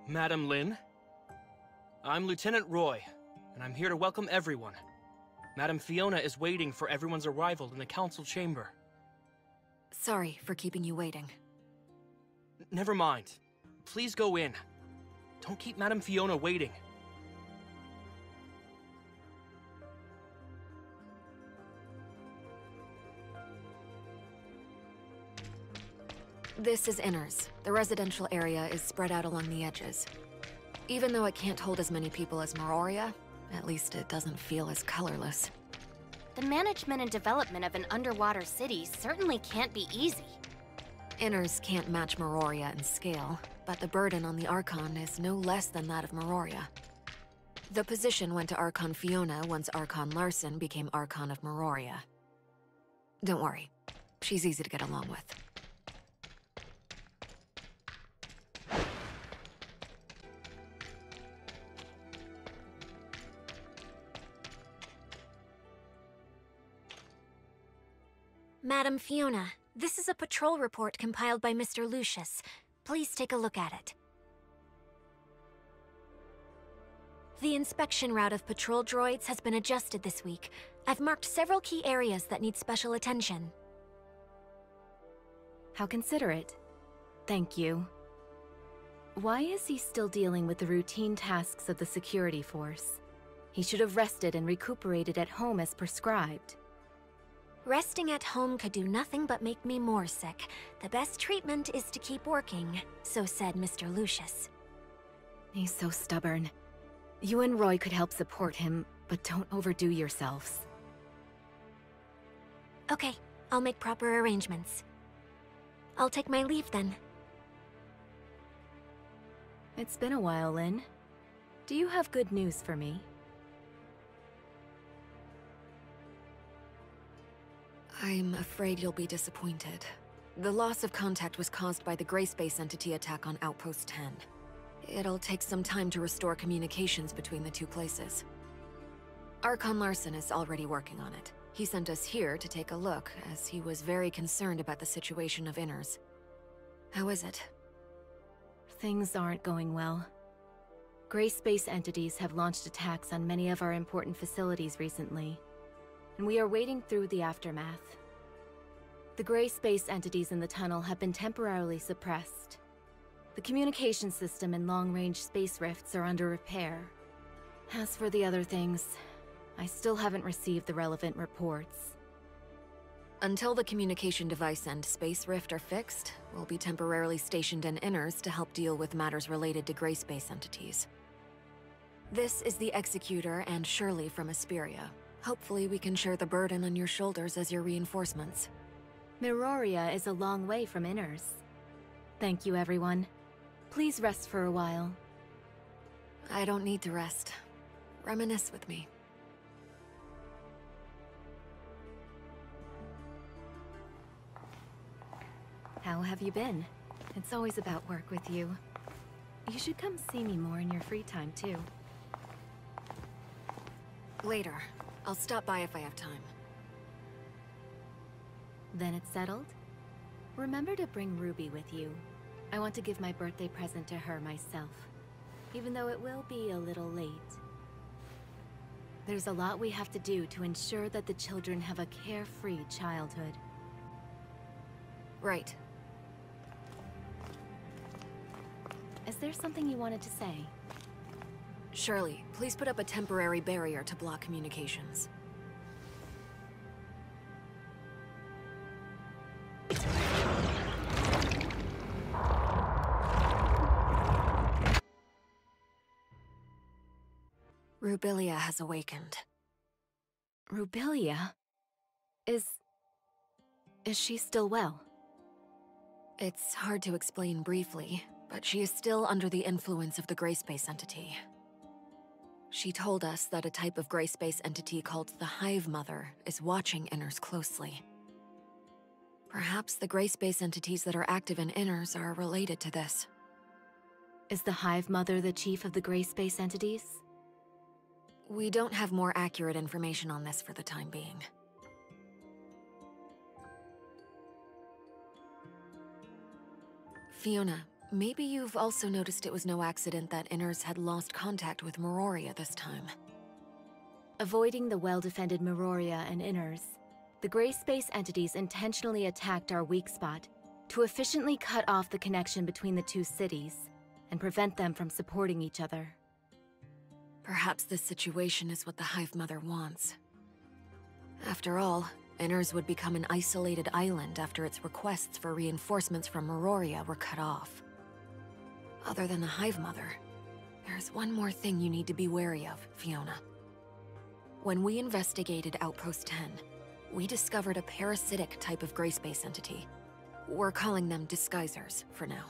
Madam Lin. I'm Lieutenant Roy, and I'm here to welcome everyone. Madam Fiona is waiting for everyone's arrival in the council chamber. Sorry for keeping you waiting. Never mind. Please go in. Don't keep Madam Fiona waiting. This is Inners. The residential area is spread out along the edges. Even though it can't hold as many people as Meroria, at least it doesn't feel as colorless. The management and development of an underwater city certainly can't be easy. Inners can't match Meroria in scale, but the burden on the Archon is no less than that of Meroria. The position went to Archon Fiona once Archon Larson became Archon of Meroria. Don't worry, she's easy to get along with. Madam Fiona, this is a patrol report compiled by Mr. Lucius. Please take a look at it. The inspection route of patrol droids has been adjusted this week. I've marked several key areas that need special attention. How considerate. Thank you. Why is he still dealing with the routine tasks of the security force? He should have rested and recuperated at home as prescribed. Resting at home could do nothing but make me more sick. The best treatment is to keep working, so said Mr. Lucius. He's so stubborn. You and Roy could help support him, but don't overdo yourselves. Okay, I'll make proper arrangements. I'll take my leave then. It's been a while, Lynn. Do you have good news for me? I'm afraid you'll be disappointed. The loss of contact was caused by the Gray Space Entity attack on Outpost 10. It'll take some time to restore communications between the two places. Archon Larson is already working on it. He sent us here to take a look, as he was very concerned about the situation of Inners. How is it? Things aren't going well. Gray Space entities have launched attacks on many of our important facilities recently, and we are wading through the aftermath. The Gray Space entities in the tunnel have been temporarily suppressed. The communication system and long-range space rifts are under repair. As for the other things, I still haven't received the relevant reports. Until the communication device and space rift are fixed, we'll be temporarily stationed in Inners to help deal with matters related to Gray Space entities. This is the Executor and Shirley from Asperia. Hopefully we can share the burden on your shoulders as your reinforcements. Meroria is a long way from Inners. Thank you, everyone. Please rest for a while. I don't need to rest. Reminisce with me. How have you been? It's always about work with you. You should come see me more in your free time, too. Later. I'll stop by if I have time. Then it's settled? Remember to bring Ruby with you. I want to give my birthday present to her myself, even though it will be a little late. There's a lot we have to do to ensure that the children have a carefree childhood. Right. Is there something you wanted to say? Shirley, please put up a temporary barrier to block communications. Rubilia has awakened. Rubilia? Is she still well? It's hard to explain briefly, but she is still under the influence of the Gray Space Entity. She told us that a type of Gray Space Entity called the Hive Mother is watching Inners closely. Perhaps the Gray Space Entities that are active in Inners are related to this. Is the Hive Mother the chief of the Gray Space Entities? We don't have more accurate information on this for the time being. Fiona, Maybe you've also noticed it was no accident that Inners had lost contact with Meroria this time. Avoiding the well-defended Meroria and Inners, the gray space entities intentionally attacked our weak spot to efficiently cut off the connection between the two cities and prevent them from supporting each other. Perhaps this situation is what the Hive Mother wants. After all, Inners would become an isolated island after its requests for reinforcements from Meroria were cut off. Other than the Hive Mother, there's one more thing you need to be wary of, Fiona. When we investigated Outpost 10, we discovered a parasitic type of gray space entity. We're calling them disguisers for now.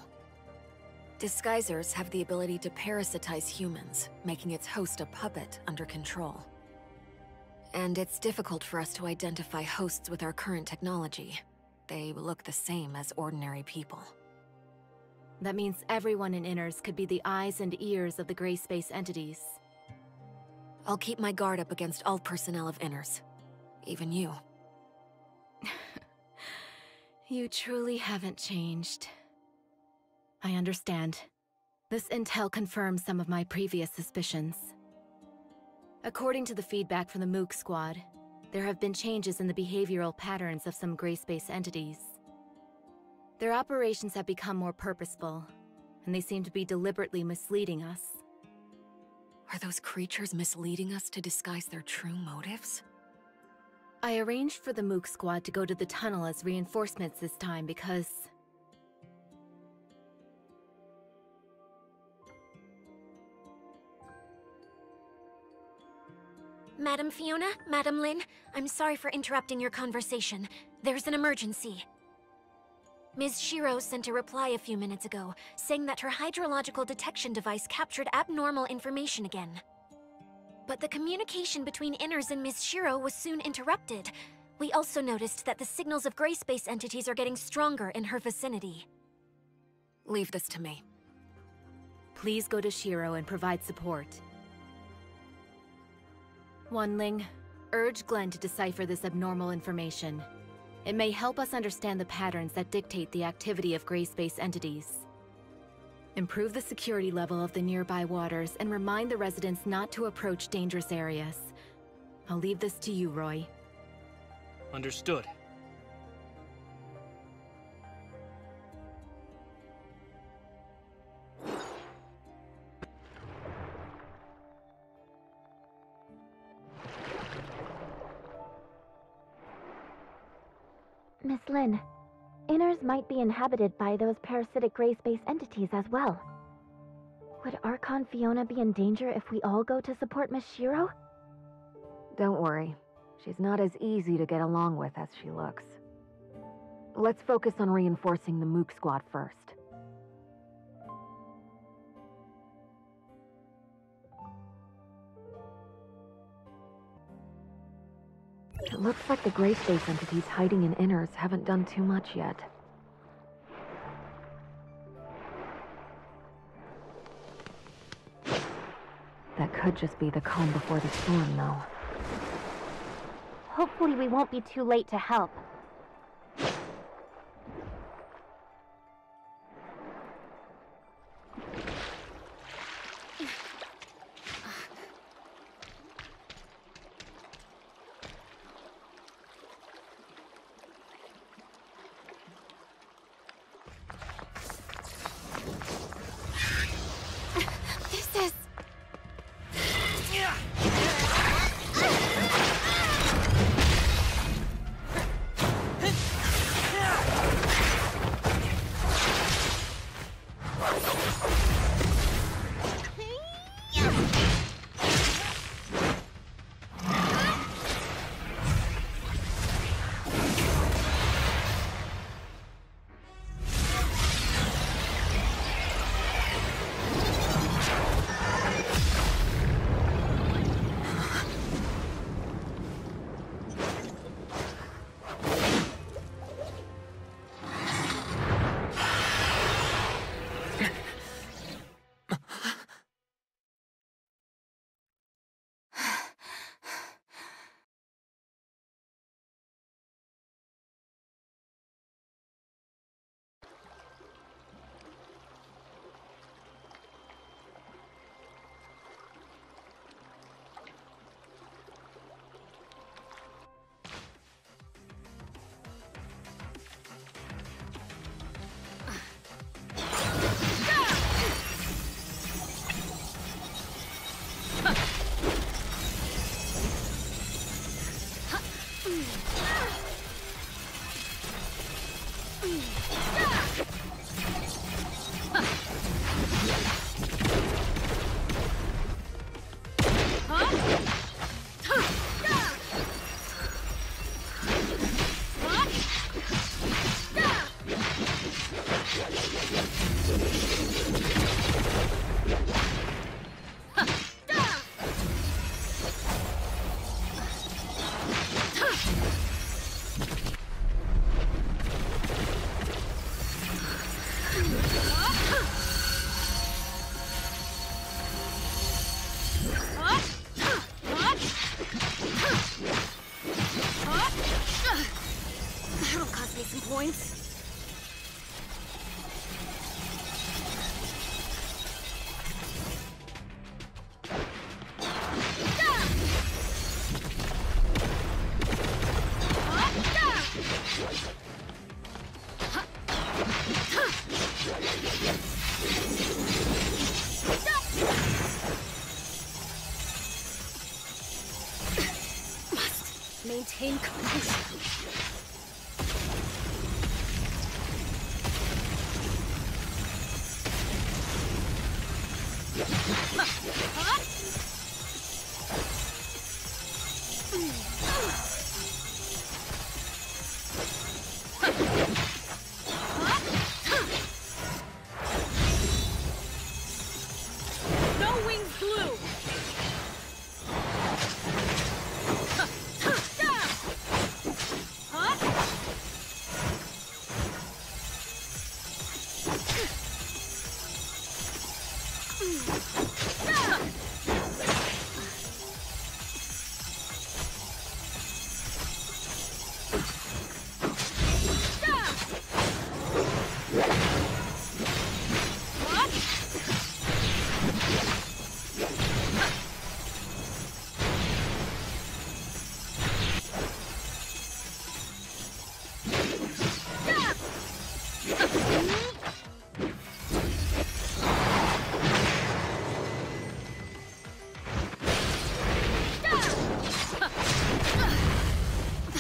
Disguisers have the ability to parasitize humans, making its host a puppet under control. And it's difficult for us to identify hosts with our current technology. They look the same as ordinary people. That means everyone in Inners could be the eyes and ears of the gray space entities. I'll keep my guard up against all personnel of Inners. Even you. You truly haven't changed. I understand. This intel confirms some of my previous suspicions. According to the feedback from the Mook Squad, there have been changes in the behavioral patterns of some gray space entities. Their operations have become more purposeful, and they seem to be deliberately misleading us. Are those creatures misleading us to disguise their true motives? I arranged for the Mook Squad to go to the tunnel as reinforcements this time because... Madam Fiona, Madam Lynn, I'm sorry for interrupting your conversation. There's an emergency. Ms. Shiro sent a reply a few minutes ago, saying that her hydrological detection device captured abnormal information again. But the communication between Inners and Ms. Shiro was soon interrupted. We also noticed that the signals of gray space entities are getting stronger in her vicinity. Leave this to me. Please go to Shiro and provide support. Wanling, urge Glenn to decipher this abnormal information. It may help us understand the patterns that dictate the activity of gray space entities. Improve the security level of the nearby waters and remind the residents not to approach dangerous areas. I'll leave this to you, Roy. Understood. Miss Lynn, Inners might be inhabited by those parasitic gray space entities as well. Would Archon Fiona be in danger if we all go to support Miss Shiro? Don't worry. She's not as easy to get along with as she looks. Let's focus on reinforcing the Mook Squad first. It looks like the gray space entities hiding in Inners haven't done too much yet. That could just be the calm before the storm, though. Hopefully we won't be too late to help. Maintain composure. No wings blue!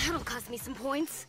That'll cost me some points.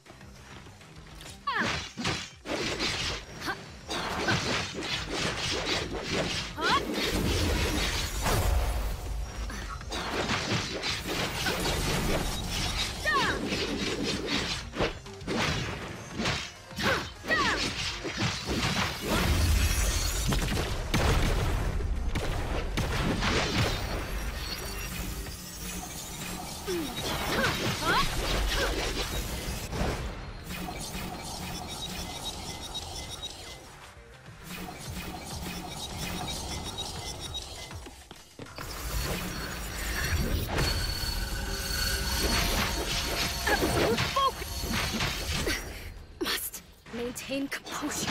Must maintain composure.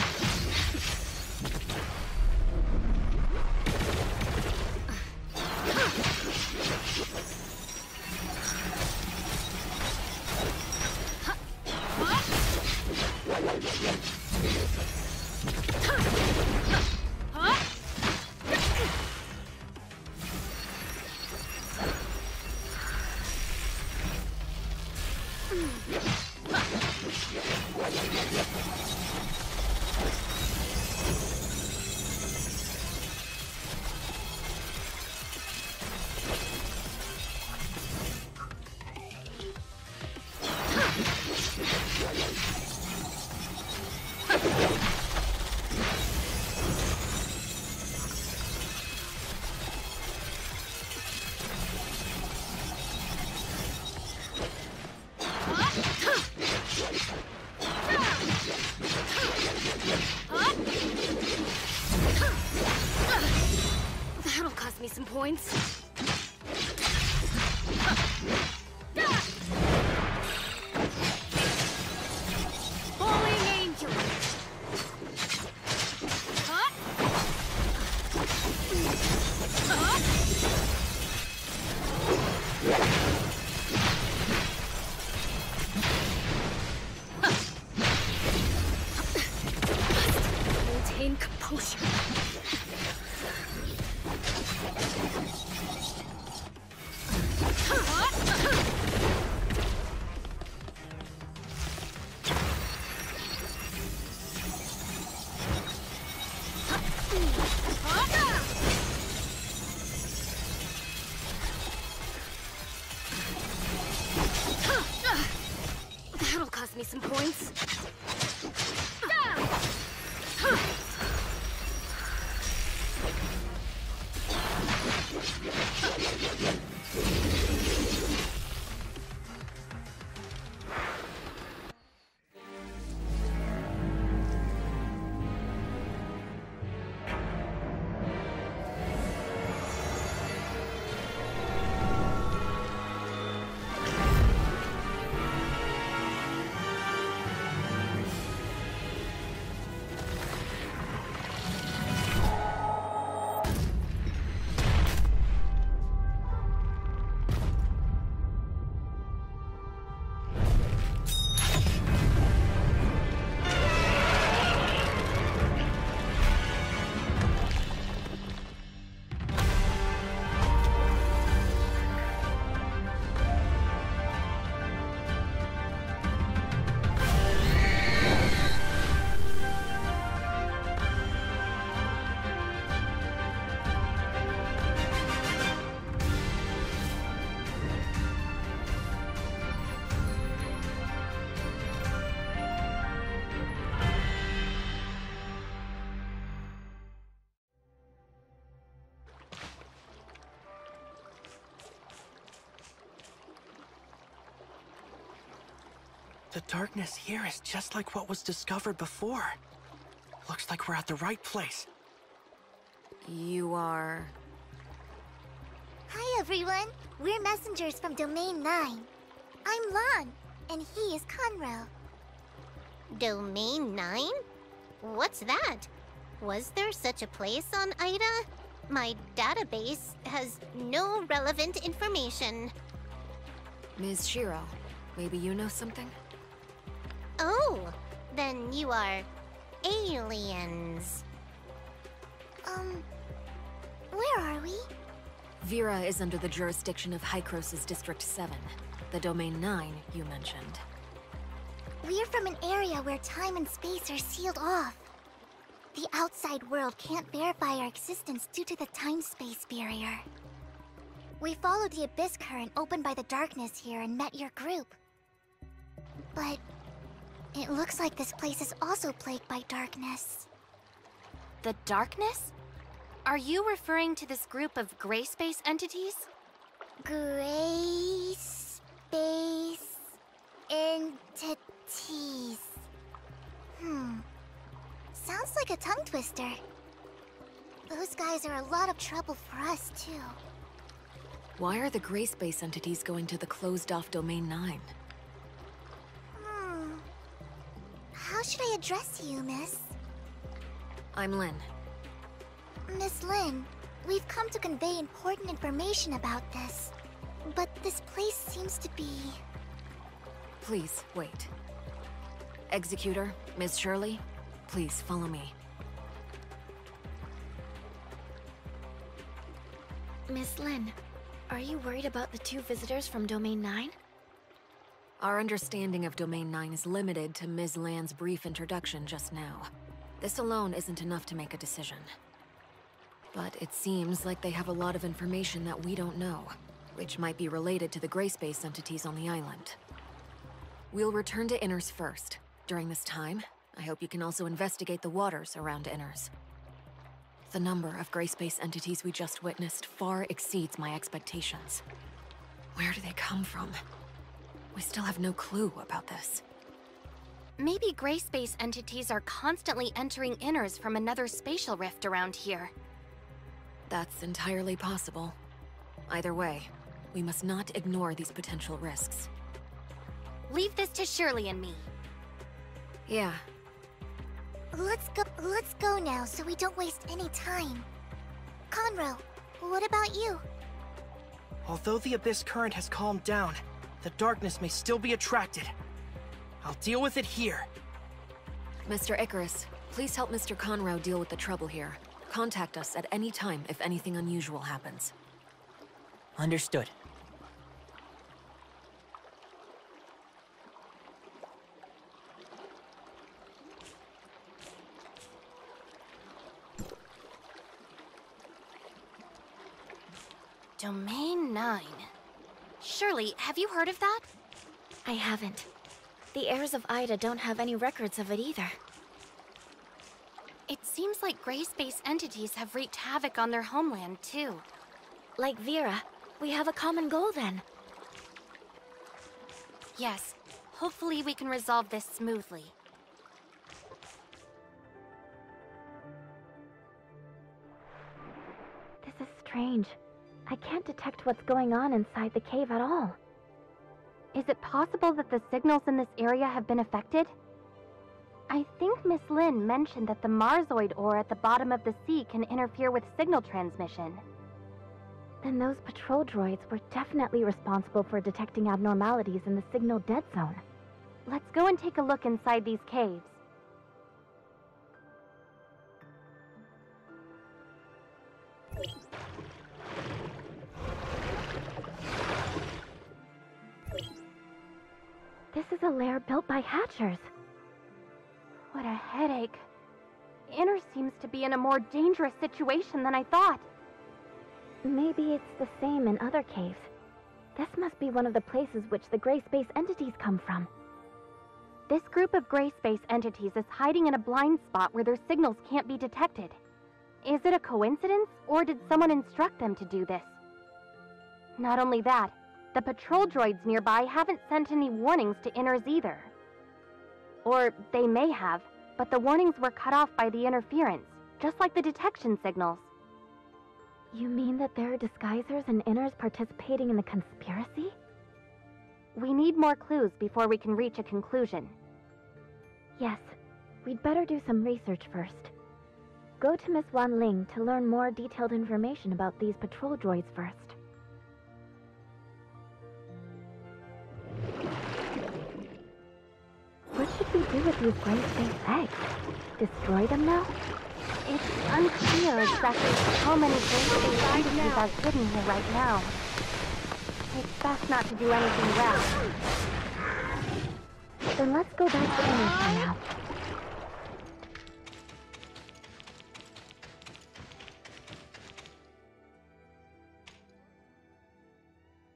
That'll cost me some points. Falling angel. Maintain composure. That'll cost me some points. The darkness here is just like what was discovered before. Looks like we're at the right place. You are... Hi everyone, we're messengers from Domain 9. I'm Lon, and he is Conrel. Domain 9? What's that? Was there such a place on Ida? My database has no relevant information. Ms. Shiro, maybe you know something? Oh, then you are aliens. Where are we? Vera is under the jurisdiction of Hykros' District 7, the Domain 9 you mentioned. We're from an area where time and space are sealed off. The outside world can't verify our existence due to the time-space barrier. We followed the abyss current opened by the darkness here and met your group. But it looks like this place is also plagued by darkness. The darkness? Are you referring to this group of gray space entities? Gray space entities. Sounds like a tongue twister. Those guys are a lot of trouble for us, too. Why are the gray space entities going to the closed-off Domain 9? How should I address you, miss? I'm Lynn. Miss Lynn, we've come to convey important information about this. But this place seems to be... Please, wait. Executor, Ms. Shirley, please follow me. Miss Lynn, are you worried about the two visitors from Domain 9? Our understanding of Domain 9 is limited to Ms. Land's brief introduction just now. This alone isn't enough to make a decision. But it seems like they have a lot of information that we don't know, which might be related to the gray space entities on the island. We'll return to Inners first. During this time, I hope you can also investigate the waters around Inners. The number of gray space entities we just witnessed far exceeds my expectations. Where do they come from? We still have no clue about this. Maybe gray space entities are constantly entering Inners from another spatial rift around here. That's entirely possible. Either way, we must not ignore these potential risks. Leave this to Shirley and me. Yeah. Let's go now so we don't waste any time. Conroe, what about you? Although the abyss current has calmed down, the darkness may still be attracted. I'll deal with it here. Mr. Icarus, please help Mr. Conroe deal with the trouble here. Contact us at any time if anything unusual happens. Understood. Domain 9. Shirley, have you heard of that? I haven't. The heirs of Ida don't have any records of it either. It seems like gray space entities have wreaked havoc on their homeland, too. Like Vera, we have a common goal then. Yes, hopefully we can resolve this smoothly. This is strange. I can't detect what's going on inside the cave at all. Is it possible that the signals in this area have been affected? I think Miss Lynn mentioned that the Marzoid ore at the bottom of the sea can interfere with signal transmission. Then those patrol droids were definitely responsible for detecting abnormalities in the signal dead zone. Let's go and take a look inside these caves. This is a lair built by Hatchers. What a headache. Inner seems to be in a more dangerous situation than I thought. Maybe it's the same in other caves. This must be one of the places which the gray space entities come from. This group of gray space entities is hiding in a blind spot where their signals can't be detected. Is it a coincidence, or did someone instruct them to do this? Not only that, the patrol droids nearby haven't sent any warnings to Inners either. Or they may have, but the warnings were cut off by the interference, just like the detection signals. You mean that there are disguisers and inners participating in the conspiracy? We need more clues before we can reach a conclusion. Yes, we'd better do some research first. Go to Miss Wan Ling to learn more detailed information about these patrol droids first. What should we do with these gray space eggs? Destroy them now? It's unclear exactly how many gray space entities are hidden here right now. It's best not to do anything rash. Then let's go back to Inners for now.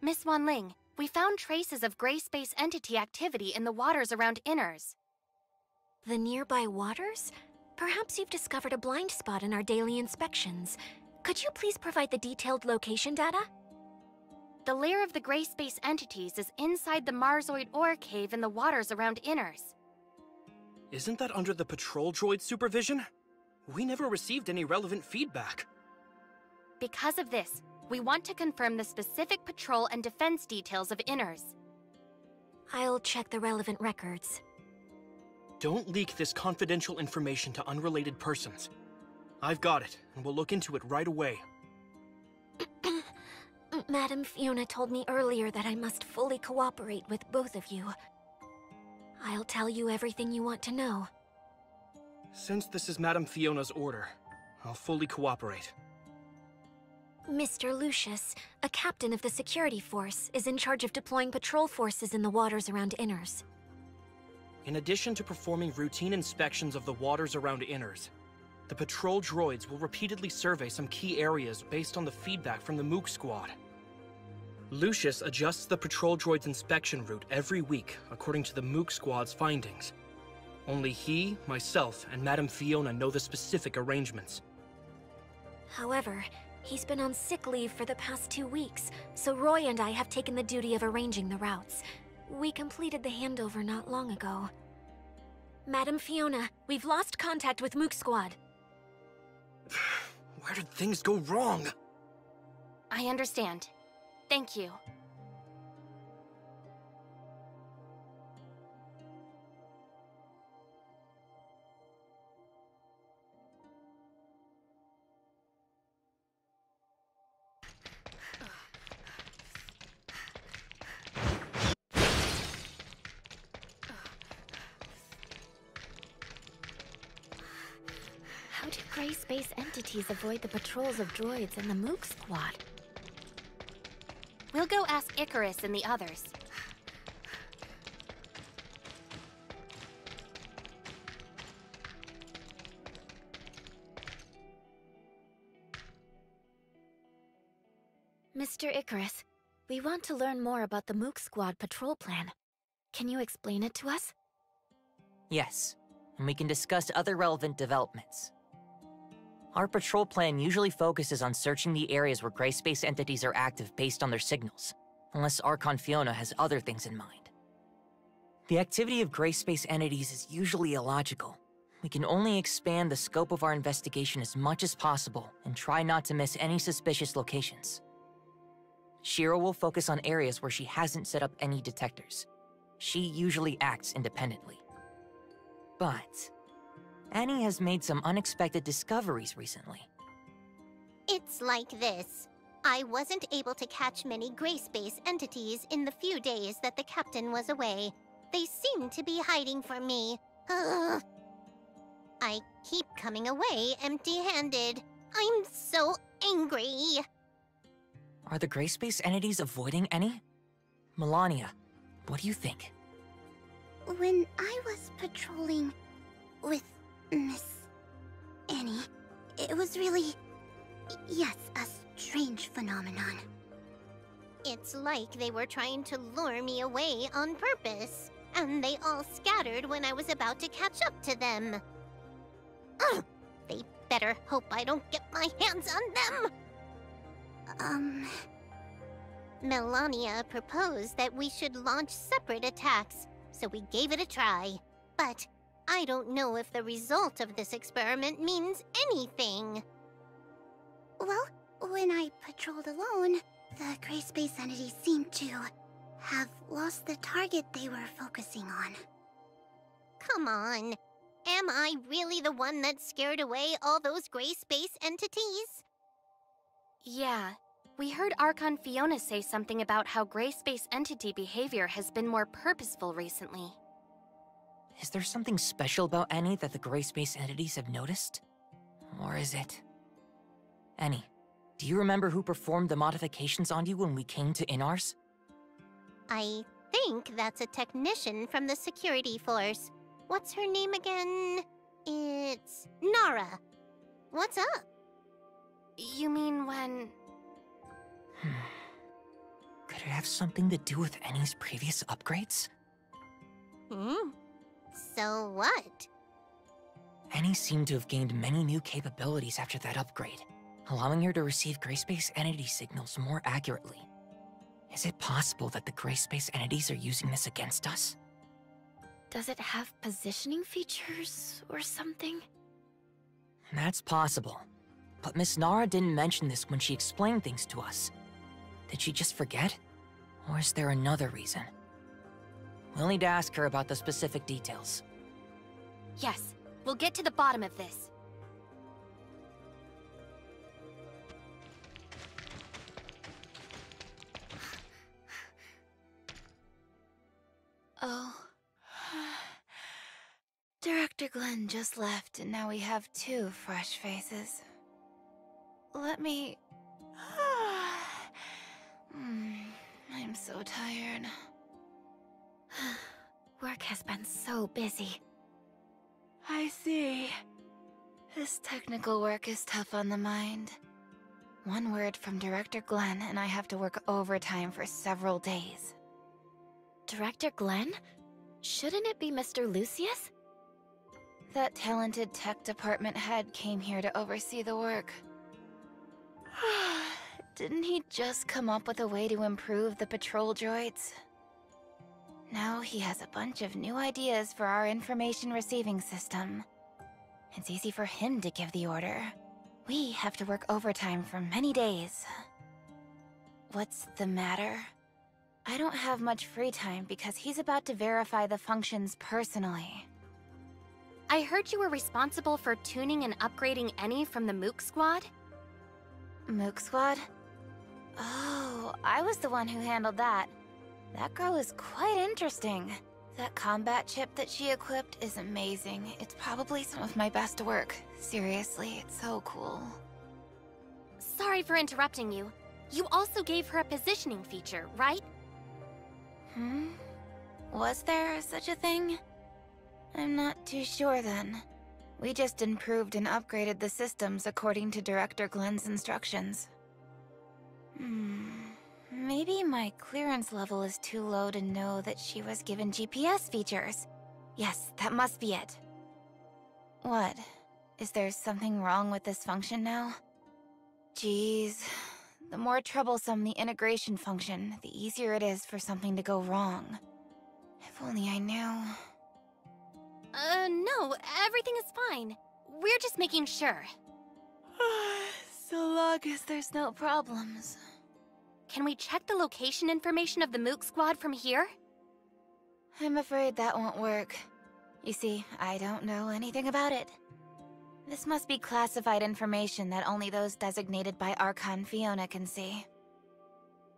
Miss Wan Ling, we found traces of gray space entity activity in the waters around Inners. The nearby waters? Perhaps you've discovered a blind spot in our daily inspections. Could you please provide the detailed location data? The lair of the gray space entities is inside the Marzoid ore cave in the waters around Inners. Isn't that under the patrol droid supervision? We never received any relevant feedback. Because of this, we want to confirm the specific patrol and defense details of Inners. I'll check the relevant records. Don't leak this confidential information to unrelated persons. I've got it, and we'll look into it right away. Madam Fiona told me earlier that I must fully cooperate with both of you. I'll tell you everything you want to know. Since this is Madam Fiona's order, I'll fully cooperate. Mr. Lucius, a captain of the security force, is in charge of deploying patrol forces in the waters around Inners. In addition to performing routine inspections of the waters around Inners, the patrol droids will repeatedly survey some key areas based on the feedback from the Mook squad. Lucius adjusts the patrol droid's inspection route every week according to the Mook squad's findings. Only he, myself, and Madam Fiona know the specific arrangements. However, he's been on sick leave for the past 2 weeks, so Roy and I have taken the duty of arranging the routes. We completed the handover not long ago. Madam Fiona, we've lost contact with Mook Squad. Where did things go wrong? I understand. Thank you. How do gray space entities avoid the patrols of droids and the Mook squad? We'll go ask Icarus and the others. Mr. Icarus, we want to learn more about the Mook squad patrol plan. Can you explain it to us? Yes, and we can discuss other relevant developments. Our patrol plan usually focuses on searching the areas where gray space entities are active based on their signals, unless Archon Fiona has other things in mind. The activity of gray space entities is usually illogical. We can only expand the scope of our investigation as much as possible and try not to miss any suspicious locations. Shiro will focus on areas where she hasn't set up any detectors. She usually acts independently. But Annie has made some unexpected discoveries recently. It's like this. I wasn't able to catch many gray space entities in the few days that the captain was away. They seem to be hiding from me. Ugh. I keep coming away empty-handed. I'm so angry. Are the gray space entities avoiding any? Melania, what do you think? When I was patrolling with Miss Annie, it was really, yes, a strange phenomenon. It's like they were trying to lure me away on purpose, and they all scattered when I was about to catch up to them. Ugh! They better hope I don't get my hands on them! Melania proposed that we should launch separate attacks, so we gave it a try. But I don't know if the result of this experiment means anything. Well, when I patrolled alone, the gray space entities seemed to have lost the target they were focusing on. Come on. Am I really the one that scared away all those gray space entities? Yeah. We heard Archon Fiona say something about how gray space entity behavior has been more purposeful recently. Is there something special about Annie that the gray space entities have noticed? Or is it... Annie, do you remember who performed the modifications on you when we came to Inars? I think that's a technician from the security force. What's her name again? It's Nara. What's up? You mean when... Could it have something to do with Annie's previous upgrades? So what? Annie seemed to have gained many new capabilities after that upgrade, allowing her to receive gray space entity signals more accurately. Is it possible that the gray space entities are using this against us? Does it have positioning features or something? That's possible. But Miss Nara didn't mention this when she explained things to us. Did she just forget? Or is there another reason? We'll need to ask her about the specific details. Yes, we'll get to the bottom of this. Oh. Director Glenn just left, and now we have 2 fresh faces. Let me... I'm so tired. Work has been so busy. I see. This technical work is tough on the mind. One word from Director Glenn, and I have to work overtime for several days. Director Glenn? Shouldn't it be Mr. Lucius? That talented tech department head came here to oversee the work. Didn't he just come up with a way to improve the patrol droids? Now he has a bunch of new ideas for our information receiving system. It's easy for him to give the order. We have to work overtime for many days. What's the matter? I don't have much free time because he's about to verify the functions personally. I heard you were responsible for tuning and upgrading any from the Mook Squad? Mook Squad? Oh, I was the one who handled that. That girl is quite interesting. That combat chip that she equipped is amazing. It's probably some of my best work. Seriously, it's so cool. Sorry for interrupting you. You also gave her a positioning feature, right? Was there such a thing? I'm not too sure then. We just improved and upgraded the systems according to Director Glenn's instructions. Maybe my clearance level is too low to know that she was given GPS features. Yes, that must be it. What? Is there something wrong with this function now? Jeez. The more troublesome the integration function, the easier it is for something to go wrong. If only I knew. No, everything is fine. We're just making sure. So long as there's no problems. Can we check the location information of the Mook Squad from here? I'm afraid that won't work. You see, I don't know anything about it. This must be classified information that only those designated by Archon Fiona can see.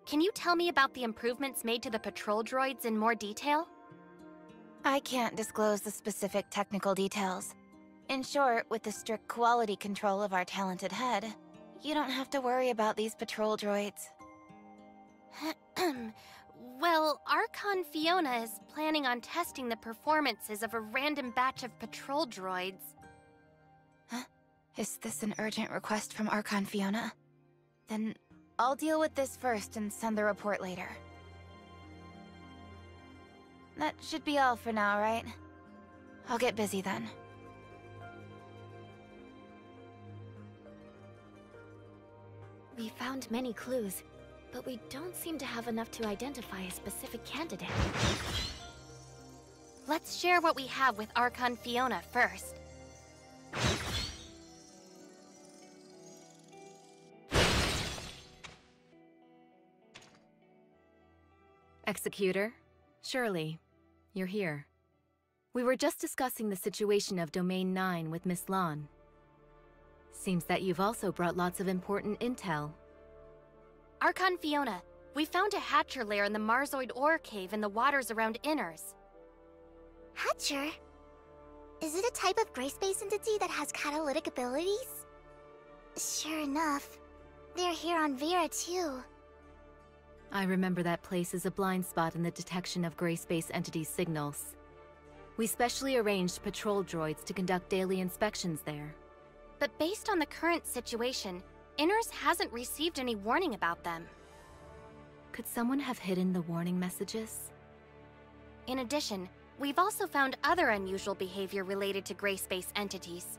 Can you tell me about the improvements made to the patrol droids in more detail? I can't disclose the specific technical details. In short, with the strict quality control of our talented head, you don't have to worry about these patrol droids. Well, Archon Fiona is planning on testing the performances of a random batch of patrol droids. Huh? Is this an urgent request from Archon Fiona? Then I'll deal with this first and send the report later. That should be all for now, right? I'll get busy then. We found many clues, but we don't seem to have enough to identify a specific candidate. Let's share what we have with Archon Fiona first. Executor, Shirley, you're here. We were just discussing the situation of Domain 9 with Miss Lon. Seems that you've also brought lots of important intel. Archon Fiona, we found a Hatcher lair in the Marzoid ore cave in the waters around Inners. Hatcher? Is it a type of gray space entity that has catalytic abilities? Sure enough. They're here on Vera too. I remember that place as a blind spot in the detection of gray space entities' signals. We specially arranged patrol droids to conduct daily inspections there. But based on the current situation, Inners hasn't received any warning about them. Could someone have hidden the warning messages? In addition, we've also found other unusual behavior related to gray space entities.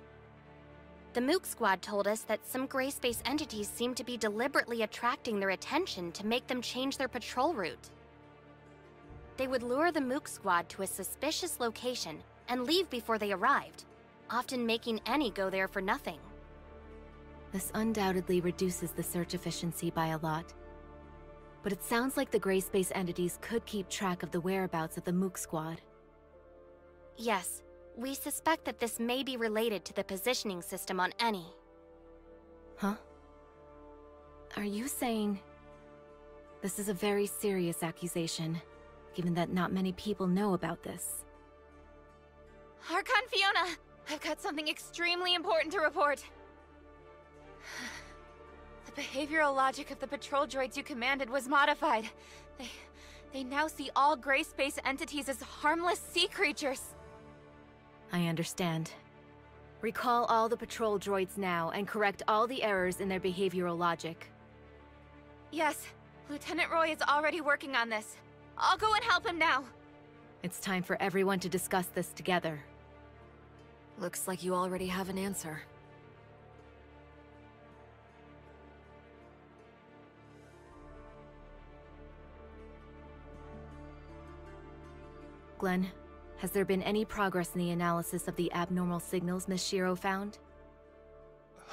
The Mook Squad told us that some gray space entities seem to be deliberately attracting their attention to make them change their patrol route. They would lure the Mook Squad to a suspicious location and leave before they arrived, often making any go there for nothing. This undoubtedly reduces the search efficiency by a lot. But it sounds like the gray space entities could keep track of the whereabouts of the Mook Squad. Yes. We suspect that this may be related to the positioning system on Eni. Huh? Are you saying... This is a very serious accusation, given that not many people know about this. Archon Fiona! I've got something extremely important to report. The behavioral logic of the patrol droids you commanded was modified. They now see all gray space entities as harmless sea creatures. I understand. Recall all the patrol droids now and correct all the errors in their behavioral logic. Yes, Lieutenant Roy is already working on this. I'll go and help him now. It's time for everyone to discuss this together. Looks like you already have an answer. Glenn, has there been any progress in the analysis of the abnormal signals Miss Shiro found?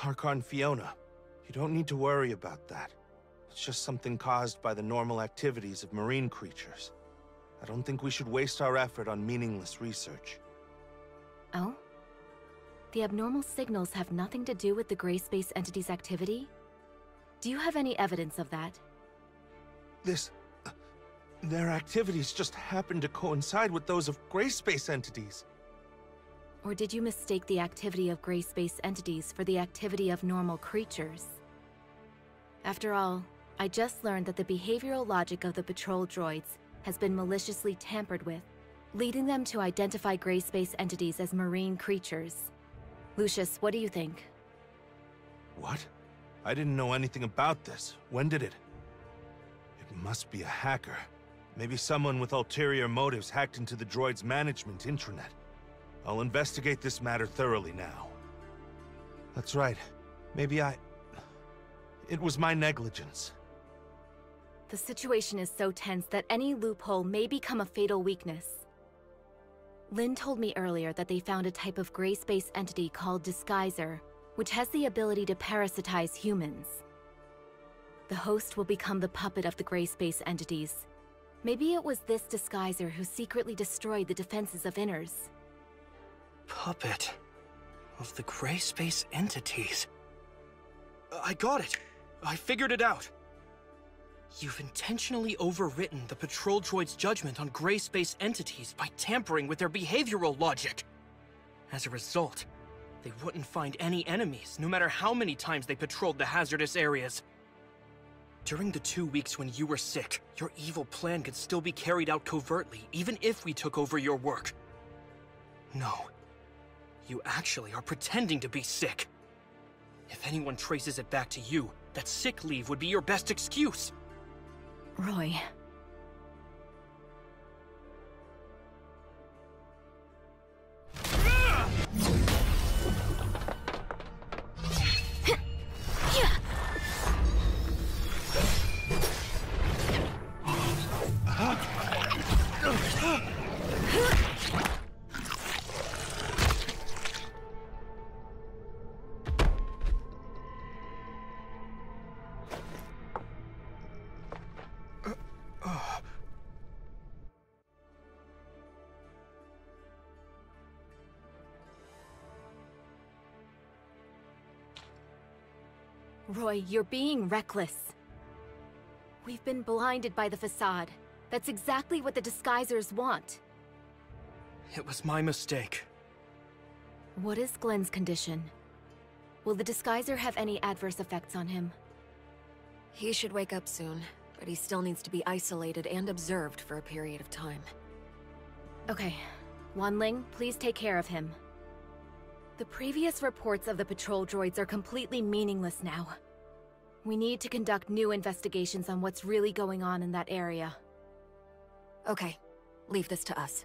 Archon Fiona, you don't need to worry about that. It's just something caused by the normal activities of marine creatures. I don't think we should waste our effort on meaningless research. Oh? The abnormal signals have nothing to do with the gray space entity's activity? Do you have any evidence of that? Their activities just happen to coincide with those of gray space entities. Or did you mistake the activity of gray space entities for the activity of normal creatures? After all, I just learned that the behavioral logic of the patrol droids has been maliciously tampered with, leading them to identify gray space entities as marine creatures. Lucius, what do you think? What? I didn't know anything about this. When did it? It must be a hacker. Maybe someone with ulterior motives hacked into the droid's management intranet. I'll investigate this matter thoroughly now. That's right. Maybe it was my negligence. The situation is so tense that any loophole may become a fatal weakness. Lynn told me earlier that they found a type of gray space entity called Disguiser, which has the ability to parasitize humans. The host will become the puppet of the gray space entities. Maybe it was this Disguiser who secretly destroyed the defenses of Inners. Puppet of the gray space entities. I got it. I figured it out. You've intentionally overwritten the patrol droid's judgment on gray space entities by tampering with their behavioral logic. As a result, they wouldn't find any enemies, no matter how many times they patrolled the hazardous areas. During the 2 weeks when you were sick, your evil plan could still be carried out covertly, even if we took over your work. No. You actually are pretending to be sick. If anyone traces it back to you, that sick leave would be your best excuse. Roy. Roy, you're being reckless. We've been blinded by the facade. That's exactly what the disguisers want. It was my mistake. What is Glenn's condition? Will the disguiser have any adverse effects on him? He should wake up soon, but he still needs to be isolated and observed for a period of time. Okay. Wanling, please take care of him. The previous reports of the patrol droids are completely meaningless now. We need to conduct new investigations on what's really going on in that area. Okay, leave this to us.